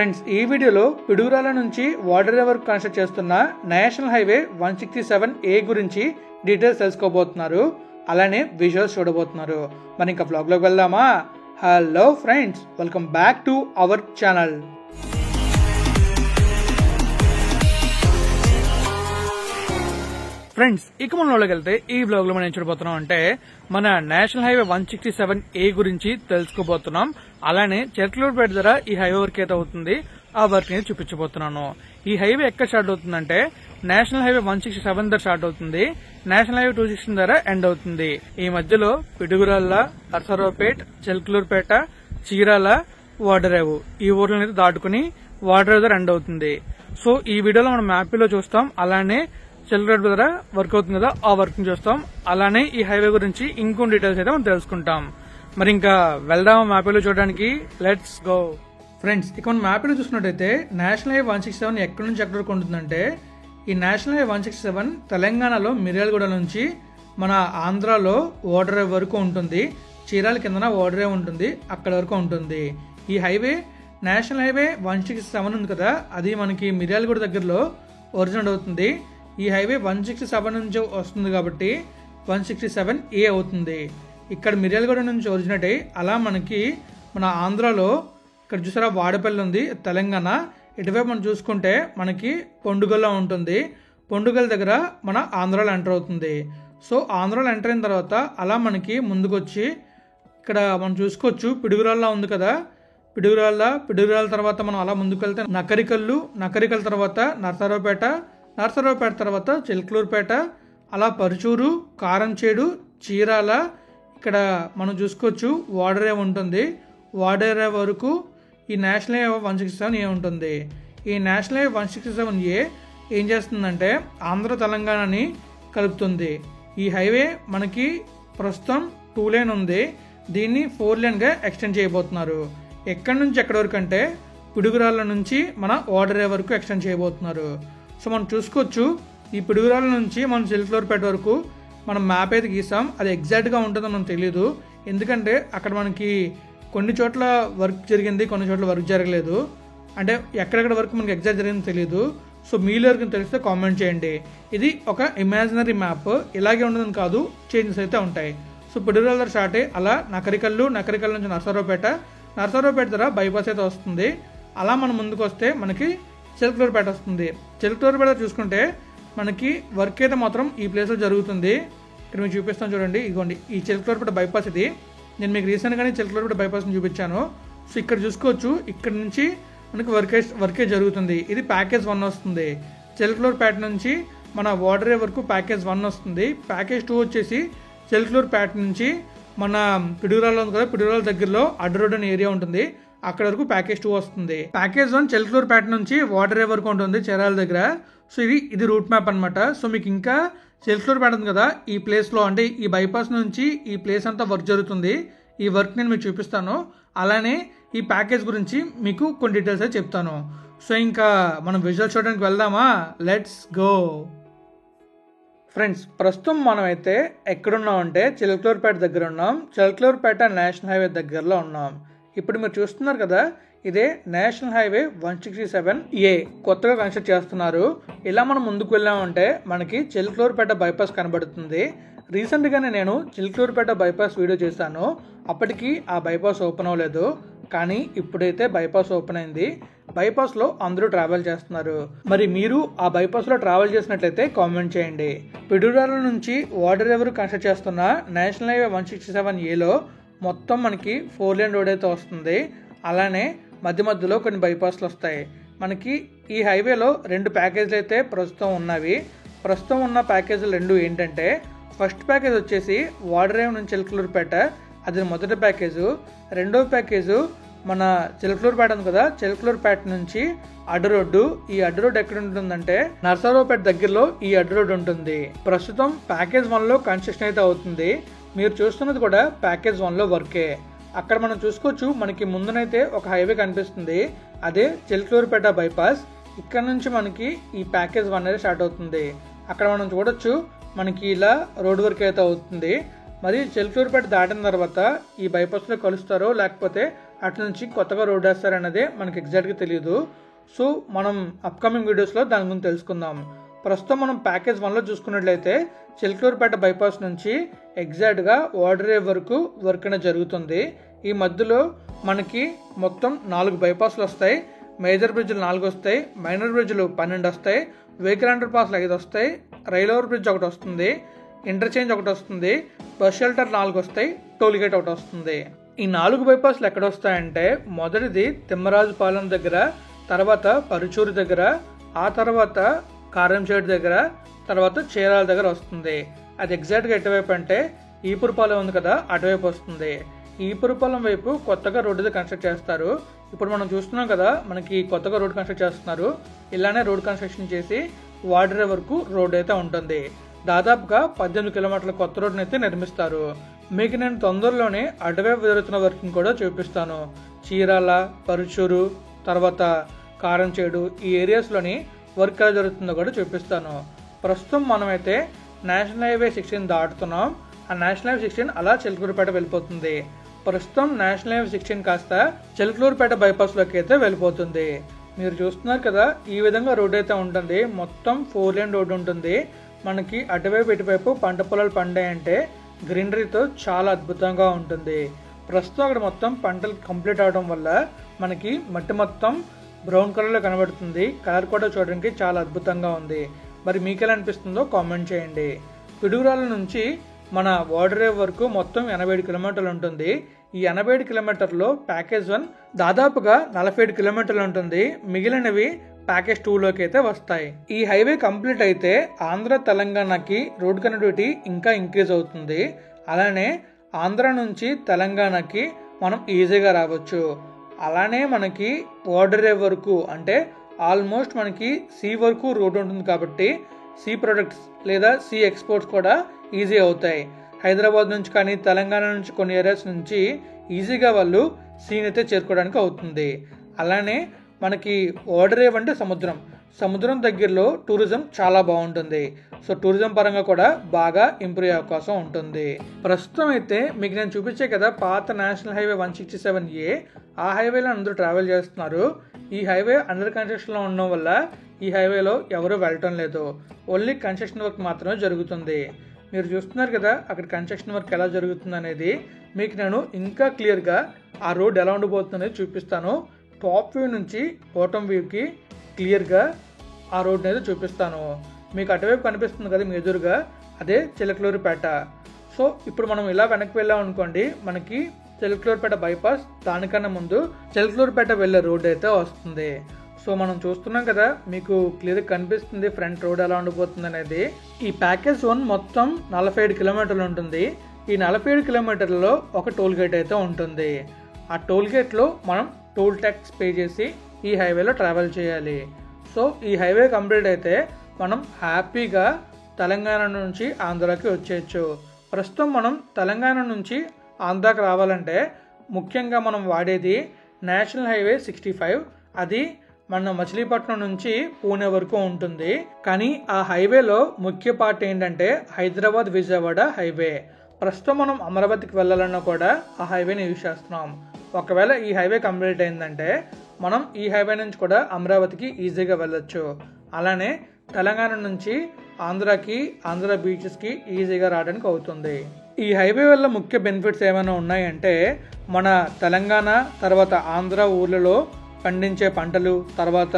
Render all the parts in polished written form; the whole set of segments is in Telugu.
ఫ్రెండ్స్, ఈ వీడియోలో పిడుగురాల నుంచి వాడరేవు వరకు కన్స్ట్రక్ట్ చేస్తున్న నేషనల్ హైవే 167A గురించి డీటెయిల్స్ తెలుసుకోబోతున్నారు. అలానే విజువల్స్ చూడబోతున్నారు. మరి ఇంకా బ్లాగ్లోకి వెళ్దామా? Hello friends, welcome back to our channel. Friends, ఇక మనలోకి వెళ్తే ఈ బ్లాగ్ లో మనం ఏం చూడబోతున్నాం అంటే మన నేషనల్ హైవే 167A గురించి తెలుసుకోబోతున్నాం. అలానే చెర్కలూరుపేట దగ్గర ఈ హైవే వర్క్ అయితే అవుతుంది, ఆ వర్క్ ని చూపించబోతున్నాను. ఈ హైవే ఎక్కడ స్టార్ట్ అవుతుందంటే నేషనల్ హైవే 167 దగ్గర స్టార్ట్ అవుతుంది, నేషనల్ హైవే 216 దగ్గర ఎండ్ అవుతుంది. ఈ మధ్యలో పిడుగురాళ్ళ, నర్సరావుపేట, చెర్కలూరుపేట, చీరాల, వాడరేవు ఈ ఊర్లను దాటుకుని వాడరేవు దగ్గర ఎండ్ అవుతుంది. సో ఈ వీడియోలో మనం మ్యాప్ లో చూస్తాం. అలానే చెర్కలూరుపేట దగ్గర వర్క్ అవుతుంది కదా, ఆ వర్క్ ని చూస్తాం. అలానే ఈ హైవే గురించి ఇంకొన్ని డీటెయిల్స్ అయితే మనం తెలుసుకుంటాం. మరి ఇంకా వెళ్దాం మ్యాప్లో చూడడానికి. Let's go. ఫ్రెండ్స్, ఇక మనం మ్యాప్లో చూసినట్టయితే నేషనల్ హైవే 167 ఎక్కడి నుంచి ఎక్కడి వరకు ఉంటుందంటే ఈ నేషనల్ హైవే 167 తెలంగాణలో మిర్యాలగూడ నుంచి మన ఆంధ్రాలో వాడరేవు వరకు ఉంటుంది. చీరాల కిందన వాడరేవు ఉంటుంది, అక్కడ వరకు ఉంటుంది. ఈ హైవే నేషనల్ హైవే 167 ఉంది కదా, అది మనకి మిర్యాలగూడ దగ్గరలో ఒరిజినల్ అవుతుంది. ఈ హైవే 167 నుంచి వస్తుంది కాబట్టి 167A అవుతుంది. ఇక్కడ మిర్యాలగూడ నుంచి ఒరిజినేట్ అయ్యి అలా మనకి మన ఆంధ్రాలో ఇక్కడ చూసారా వాడపల్లి ఉంది, తెలంగాణ. ఇటువైపు మనం చూసుకుంటే మనకి పొండుగల్లో ఉంటుంది. పొండుగల్ దగ్గర మన ఆంధ్రాలో ఎంటర్ అవుతుంది. సో ఆంధ్రాలో ఎంటర్ అయిన తర్వాత అలా మనకి ముందుకు వచ్చి ఇక్కడ మనం చూసుకోవచ్చు పిడుగురాళ్ళ ఉంది కదా, పిడుగురాళ్ళ తర్వాత మనం అలా ముందుకు వెళ్తే నకరికల్ తర్వాత నర్సరావుపేట తర్వాత చెర్కలూరుపేట, అలా పరుచూరు, కారంచేడు, చీరాల, ఇక్కడ మనం చూసుకోవచ్చు వాడరేవు ఉంటుంది. వాడరేవు వరకు ఈ నేషనల్ హైవే 167A ఉంటుంది. ఈ నేషనల్ హైవే 167A ఏం చేస్తుందంటే ఆంధ్ర తెలంగాణని కలుపుతుంది. ఈ హైవే మనకి ప్రస్తుతం 2 లేన్ ఉంది, దీన్ని 4 లేన్గా ఎక్స్టెండ్ చేయబోతున్నారు. ఎక్కడి నుంచి ఎక్కడి వరకు అంటే పిడుగురాళ్ళ నుంచి మన వాడరేవు వరకు ఎక్స్టెండ్ చేయబోతున్నారు. సో మనం చూసుకోవచ్చు ఈ పిడుగురాళ్ళ నుంచి మనం చెర్కలూరుపేట వరకు మనం మ్యాప్ అయితే గీసాం. అది ఎగ్జాక్ట్గా ఉంటుందో మనకు తెలియదు, ఎందుకంటే అక్కడ మనకి కొన్ని చోట్ల వర్క్ జరిగింది, కొన్ని చోట్ల వర్క్ జరగలేదు. అంటే ఎక్కడెక్కడ వర్క్ మనకి ఎగ్జాక్ట్ జరిగిందో తెలియదు. సో మీలో ఎవరికి తెలిస్తే కామెంట్ చేయండి. ఇది ఒక ఇమాజినరీ మ్యాప్, ఇలాగే ఉండదని కాదు, చేంజెస్ అయితే ఉంటాయి. సో పిడుగురాళ్ళ దగ్గర స్టార్ట్ అయ్యి అలా నకరికల్ నుంచి నర్సరావుపేట దగ్గర బైపాస్ అయితే వస్తుంది. అలా మనం ముందుకు వస్తే మనకి చెర్కలూరుపేట వస్తుంది. చెర్కలూరుపేట చూసుకుంటే మనకి వర్క్ అయితే మాత్రం ఈ ప్లేస్లో జరుగుతుంది. ఇక్కడ మీకు చూపిస్తాను చూడండి, ఇదిగోండి ఈ చెర్కలూరుపేట బైపాస్. ఇది నేను మీకు రీసెంట్గానే చెర్కలూరుపేట బైపాస్ని చూపించాను. సో ఇక్కడ చూసుకోవచ్చు, ఇక్కడ నుంచి మనకి వర్కే జరుగుతుంది. ఇది ప్యాకేజ్ 1 వస్తుంది. చెర్కలూరుపేట నుంచి మన వాడరేవు వరకు ప్యాకేజ్ 1 వస్తుంది. ప్యాకేజ్ 2 వచ్చేసి చెర్కలూరుపేట నుంచి మన పిడుగురాళ్ళ ఉంది కదా, పిడుగురాళ్ళ దగ్గరలో అడ్డ రోడ్ అనే ఏరియా ఉంటుంది, అక్కడ వరకు ప్యాకేజ్ 2 వస్తుంది. ప్యాకేజ్ 1 చెర్కలూరుపేట నుంచి వాడరేవు వరకు ఉంటుంది చీరాల దగ్గర. సో ఇది రూట్ మ్యాప్ అనమాట. సో మీకు ఇంకా చెర్కలూరుపేట ఉంది కదా, ఈ ప్లేస్లో అంటే ఈ బైపాస్ నుంచి ఈ ప్లేస్ అంతా వర్క్ జరుగుతుంది. ఈ వర్క్ నేను మీకు చూపిస్తాను. అలానే ఈ ప్యాకేజ్ గురించి మీకు కొన్ని డీటెయిల్స్ అయితే చెప్తాను. సో ఇంకా మనం విజువల్ చూడడానికి వెళ్దామా? Let's go. ఫ్రెండ్స్, ప్రస్తుతం మనం అయితే ఎక్కడున్నాం అంటే చెర్కలూరుపేట దగ్గర ఉన్నాం. చెర్కలూరుపేట నేషనల్ హైవే దగ్గరలో ఉన్నాం. ఇప్పుడు మీరు చూస్తున్నారు కదా, ఇదే నేషనల్ హైవే 167A కొత్తగా కన్స్ట్రక్ట్ చేస్తున్నారు. ఇలా మనం ముందుకు వెళ్ళామంటే మనకి చెర్కలూరుపేట బైపాస్ కనబడుతుంది. రీసెంట్గానే నేను చెర్కలూరుపేట బైపాస్ వీడియో చేశాను, అప్పటికి ఆ బైపాస్ ఓపెన్ అవ్వలేదు. కానీ ఇప్పుడైతే బైపాస్ ఓపెన్ అయింది. బైపాస్లో అందరూ ట్రావెల్ చేస్తున్నారు. మరి మీరు ఆ బైపాస్లో ట్రావెల్ చేసినట్లయితే కామెంట్ చేయండి. పిడుగురాళ్ళ నుంచి వాడరేవు కన్స్ట్రక్ట్ చేస్తున్న నేషనల్ హైవే 167Aలో మొత్తం మనకి 4 లేన్ రోడ్ అయితే వస్తుంది. అలానే మధ్యలో కొన్ని బైపాస్లు వస్తాయి. మనకి ఈ హైవేలో 2 ప్యాకేజీలు అయితే ప్రస్తుతం ఉన్నవి. ప్రస్తుతం ఉన్న ప్యాకేజీలు 2 ఏంటంటే, ఫస్ట్ ప్యాకేజ్ వచ్చేసి వాడరేవు నుంచి చెర్కలూరుపేట, అది మొదటి ప్యాకేజు. రెండో ప్యాకేజు మన చెర్కలూరుపేట ఉంది కదా, చెర్కలూరుపేట నుంచి అడ్డ రోడ్డు. ఈ అడ్డ రోడ్ ఎక్కడ ఉంటుందంటే నర్సరావుపేట దగ్గరలో ఈ అడ్డ రోడ్ ఉంటుంది. ప్రస్తుతం ప్యాకేజ్ 1లో కన్స్ట్రక్షన్ అయితే అవుతుంది. మీరు చూస్తున్నది కూడా ప్యాకేజ్ 1లో వర్కే. అక్కడ మనం చూసుకోవచ్చు, మనకి ముందునైతే ఒక హైవే కనిపిస్తుంది, అదే చెర్కలూరుపేట బైపాస్. ఇక్కడ నుంచి మనకి ఈ ప్యాకేజ్ 1 అనేది స్టార్ట్ అవుతుంది. అక్కడ మనం చూడొచ్చు మనకి ఇలా రోడ్ వర్క్ అయితే అవుతుంది. మరి చెర్కలూరుపేట దాటిన తర్వాత ఈ బైపాస్లో కలుస్తారో లేకపోతే అటు నుంచి కొత్తగా రోడ్ వేస్తారనేది మనకి ఎగ్జాక్ట్గా తెలియదు. సో మనం అప్కమింగ్ వీడియోస్లో దాని గురించి తెలుసుకుందాం. ప్రస్తుతం మనం ప్యాకేజ్ 1లో చూసుకున్నట్లయితే చిలకలూరుపేట బైపాస్ నుంచి ఎగ్జాక్ట్గా ఓడరేవ్ వరకు వర్క్ అనేది జరుగుతుంది. ఈ మధ్యలో మనకి మొత్తం 4 బైపాస్లు వస్తాయి. మేజర్ బ్రిడ్జ్లు 4 వస్తాయి, మైనర్ బ్రిడ్జ్లు 12 వస్తాయి, వెహికల్ అండర్ పాస్లు 5 వస్తాయి, రైల్ ఓవర్ బ్రిడ్జ్ ఒకటి వస్తుంది, ఇంటర్చేంజ్ ఒకటి వస్తుంది, బస్ షెల్టర్ 4 వస్తాయి, టోల్ గేట్ ఒకటి వస్తుంది. ఈ 4 బైపాస్లు ఎక్కడ వస్తాయంటే మొదటిది తిమ్మరాజుపాలెం దగ్గర, తర్వాత పరుచూరు దగ్గర, ఆ తర్వాత కారంచేడు దగ్గర, తర్వాత చీరాల దగ్గర వస్తుంది. అది ఎగ్జాక్ట్గా ఎటువైపు అంటే ఈపురపాలెం ఉంది కదా, అటువైపు వస్తుంది. ఈపురపాలెం వైపు కొత్తగా రోడ్డు కన్స్ట్రక్ట్ చేస్తారు. ఇప్పుడు మనం చూస్తున్నాం కదా, మనకి కొత్తగా రోడ్ కన్స్ట్రక్ట్ చేస్తున్నారు. ఇలానే రోడ్ కన్స్ట్రక్షన్ చేసి ఓడరేవ్ వరకు రోడ్ అయితే ఉంటుంది. దాదాపుగా 18 కిలోమీటర్ల కొత్త రోడ్డుని అయితే నిర్మిస్తారు. మీకు నేను తొందరలోనే అటువైపు జరుగుతున్న వర్క్ని కూడా చూపిస్తాను. చీరాల, పరుచూరు, తర్వాత కారంచేడు ఈ ఏరియాస్లోని వర్క్ ఎలా జరుగుతుందో కూడా చూపిస్తాను. ప్రస్తుతం మనమైతే నేషనల్ హైవే 16 దాటుతున్నాం. ఆ నేషనల్ హైవే 16 అలా చిలకలూరుపేట వెళ్ళిపోతుంది. ప్రస్తుతం నేషనల్ హైవే 16 కాస్త చిలకలూరుపేట బైపాస్లోకి అయితే వెళ్ళిపోతుంది. మీరు చూస్తున్నారు కదా, ఈ విధంగా రోడ్ అయితే ఉంటుంది. మొత్తం 4 లేన్ రోడ్ ఉంటుంది. మనకి అటువైపు ఇటువైపు పంట పొలాలు పండాయంటే గ్రీనరీతో చాలా అద్భుతంగా ఉంటుంది. ప్రస్తుతం అక్కడ మొత్తం పంటలు కంప్లీట్ అవడం వల్ల మనకి మట్టి మొత్తం బ్రౌన్ కలర్లో కనబడుతుంది. కలర్ కూడా చూడడానికి చాలా అద్భుతంగా ఉంది. మరి మీకు ఎలా అనిపిస్తుందో కామెంట్ చేయండి. పిడుగురాల నుంచి మన ఓడరేవ్ వరకు మొత్తం 87 కిలోమీటర్లు ఉంటుంది. ఈ 87 కిలోమీటర్లో ప్యాకేజ్ 1 దాదాపుగా 47 కిలోమీటర్లు ఉంటుంది. మిగిలినవి ప్యాకేజ్ 2లోకి అయితే వస్తాయి. ఈ హైవే కంప్లీట్ అయితే ఆంధ్ర తెలంగాణకి రోడ్ కనెక్టివిటీ ఇంకా ఇంక్రీజ్ అవుతుంది. అలానే ఆంధ్ర నుంచి తెలంగాణకి మనం ఈజీగా రావచ్చు. అలానే మనకి ఓడరేవ్ వరకు అంటే ఆల్మోస్ట్ మనకి సీ వరకు రోడ్ ఉంటుంది కాబట్టి సీ ప్రొడక్ట్స్ లేదా సీ ఎక్స్పోర్ట్స్ కూడా ఈజీ అవుతాయి. హైదరాబాద్ నుంచి కానీ తెలంగాణ నుంచి కొన్ని ఏరియాస్ నుంచి ఈజీగా వాళ్ళు సీని అయితే చేరుకోవడానికి అవుతుంది. అలానే మనకి ఓడరేవ్ అంటే సముద్రం దగ్గరలో టూరిజం చాలా బాగుంటుంది. సో టూరిజం పరంగా కూడా బాగా ఇంప్రూవ్ అయ్యే అవకాశం ఉంటుంది. ప్రస్తుతం అయితే మీకు నేను చూపించే కదా పాత నేషనల్ హైవే 167A, ఆ హైవేలో అందరూ ట్రావెల్ చేస్తున్నారు. ఈ హైవే అండర్ కన్స్ట్రక్షన్లో ఉండడం వల్ల ఈ హైవేలో ఎవరు వెళ్ళటం లేదు. ఓన్లీ కన్స్ట్రక్షన్ వర్క్ మాత్రమే జరుగుతుంది. మీరు చూస్తున్నారు కదా అక్కడ కన్స్ట్రక్షన్ వర్క్ ఎలా జరుగుతుంది అనేది. మీకు నేను ఇంకా క్లియర్గా ఆ రోడ్ ఎలా ఉండిపోతుందనేది చూపిస్తాను. టాప్ వ్యూ నుంచి బాటమ్ వ్యూకి క్లియర్గా ఆ రోడ్ అనేది చూపిస్తాను. మీకు అటువైపు కనిపిస్తుంది కదా మీ ఎదురుగా, అదే చిలకలూరుపేట. సో ఇప్పుడు మనం ఇలా వెనక్కి వెళ్ళాం అనుకోండి, మనకి చిలకలూరుపేట బైపాస్, దానికన్నా ముందు చిలకలూరుపేట వెళ్ళే రోడ్ అయితే వస్తుంది. సో మనం చూస్తున్నాం కదా, మీకు క్లియర్గా కనిపిస్తుంది ఫ్రంట్ రోడ్ ఎలా ఉండిపోతుంది అనేది. ఈ ప్యాకేజ్ 1 మొత్తం 47 కిలోమీటర్లు ఉంటుంది. ఈ 47 కిలోమీటర్లలో ఒక టోల్ గేట్ అయితే ఉంటుంది. ఆ టోల్ గేట్లో మనం టోల్ ట్యాక్స్ పే చేసి ఈ హైవేలో ట్రావెల్ చేయాలి. సో ఈ హైవే కంప్లీట్ అయితే మనం హ్యాపీగా తెలంగాణ నుంచి ఆంధ్రాకి వచ్చేయచ్చు. ప్రస్తుతం మనం తెలంగాణ నుంచి ఆంధ్రాకి రావాలంటే ముఖ్యంగా మనం వాడేది నేషనల్ హైవే 65. అది మన మచిలీపట్నం నుంచి పూణే వరకు ఉంటుంది. కానీ ఆ హైవేలో ముఖ్య పార్ట్ ఏంటంటే హైదరాబాద్ విజయవాడ హైవే. ప్రస్తుతం మనం అమరావతికి వెళ్ళాలన్నా కూడా ఆ హైవేని యూజ్ చేస్తున్నాం. ఒకవేళ ఈ హైవే కంప్లీట్ అయిందంటే మనం ఈ హైవే నుంచి కూడా అమరావతికి ఈజీగా వెళ్ళొచ్చు. అలానే తెలంగాణ నుంచి ఆంధ్రాకి, ఆంధ్ర బీచెస్కి ఈజీగా రావడానికి అవుతుంది. ఈ హైవే వల్ల ముఖ్య బెనిఫిట్స్ ఏమైనా ఉన్నాయంటే మన తెలంగాణ తర్వాత ఆంధ్ర ఊర్లలో పండించే పంటలు, తర్వాత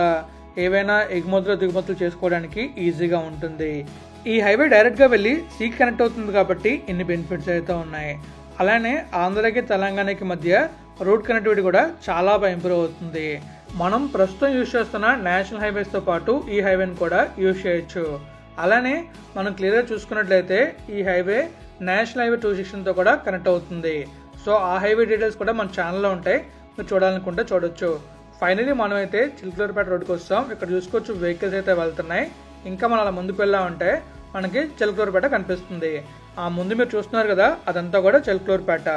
ఏవైనా ఎగుమతులు దిగుమతులు చేసుకోవడానికి ఈజీగా ఉంటుంది. ఈ హైవే డైరెక్ట్గా వెళ్ళి సీకి కనెక్ట్ అవుతుంది కాబట్టి ఇన్ని బెనిఫిట్స్ అయితే ఉన్నాయి. అలానే ఆంధ్రాకి తెలంగాణకి మధ్య రోడ్ కనెక్టివిటీ కూడా చాలా బాగా ఇంప్రూవ్ అవుతుంది. మనం ప్రస్తుతం యూజ్ చేస్తున్న నేషనల్ హైవేస్తో పాటు ఈ హైవేని కూడా యూజ్ చేయొచ్చు. అలానే మనం క్లియర్గా చూసుకున్నట్లయితే ఈ హైవే నేషనల్ హైవే 216తో కూడా కనెక్ట్ అవుతుంది. సో ఆ హైవే డీటెయిల్స్ కూడా మన ఛానల్లో ఉంటాయి, మీరు చూడాలనుకుంటే చూడొచ్చు. ఫైనలీ మనం అయితే చిలకలూరుపేట రోడ్కి వస్తాం. ఇక్కడ చూసుకోవచ్చు వెహికల్స్ అయితే వెళ్తున్నాయి. ఇంకా మనం అలా ముందుకు వెళ్ళామంటే మనకి చిలకలూరుపేట కనిపిస్తుంది. ఆ ముందు మీరు చూస్తున్నారు కదా, అదంతా కూడా చిలకలూరుపేట.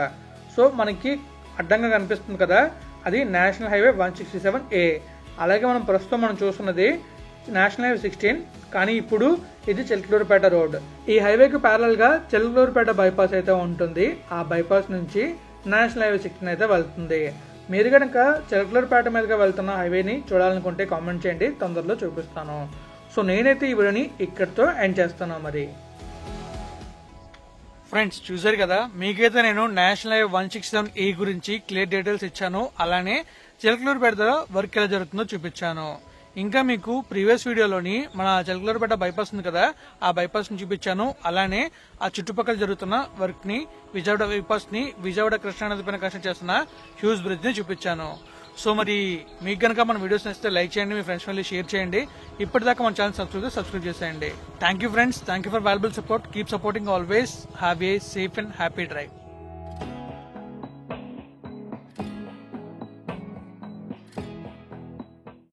సో మనకి అడ్డంగా కనిపిస్తుంది కదా, అది నేషనల్ హైవే 167A. అలాగే మనం ప్రస్తుతం చూస్తున్నది నేషనల్ హైవే 16, కానీ ఇప్పుడు ఇది చిలకలూరుపేట రోడ్. ఈ హైవేకి ప్యారల్ గా చిలకలూరుపేట బైపాస్ అయితే ఉంటుంది. ఆ బైపాస్ నుంచి నేషనల్ హైవే 16 అయితే వెళ్తుంది. మీరు కనుక చిలకలూరుపేట మీదుగా వెళ్తున్న హైవేని చూడాలనుకుంటే కామెంట్ చేయండి, తొందరలో చూపిస్తాను. సో నేనైతే ఈ వీడియోని ఇక్కడితో ఎండ్ చేస్తాను. మరి ఫ్రెండ్స్ చూసారు కదా, మీకైతే నేను నేషనల్ హైవే 167A గురించి క్లియర్ డీటెయిల్స్ ఇచ్చాను. అలానే చిలకలూరుపేట దగ్గర వర్క్ ఎలా జరుగుతుందో చూపించాను. ఇంకా మీకు ప్రీవియస్ వీడియోలోని మన చిలకలూరుపేట బైపాస్ ఉంది కదా, ఆ బైపాస్ ని చూపించాను. అలానే ఆ చుట్టుపక్కల జరుగుతున్న వర్క్ ని, విజయవాడ బైపాస్ ని విజయవాడ కృష్ణానది పైన కన్స్ట్రక్ట్ చేస్తున్న హ్యూజ్ బ్రిడ్జ్ ని చూపించాను. సో మరి మీకు కనుక మన వీడియోస్ నచ్చితే లైక్ చేయండి, మీ ఫ్రెండ్స్ మళ్ళీ షేర్ చేయండి. ఇప్పటిదాకా మన ఛానల్ సబ్స్క్రైబ్ చేసేయండి. Thank you friends, thank you for valuable support. Keep supporting always. Have a safe and happy drive.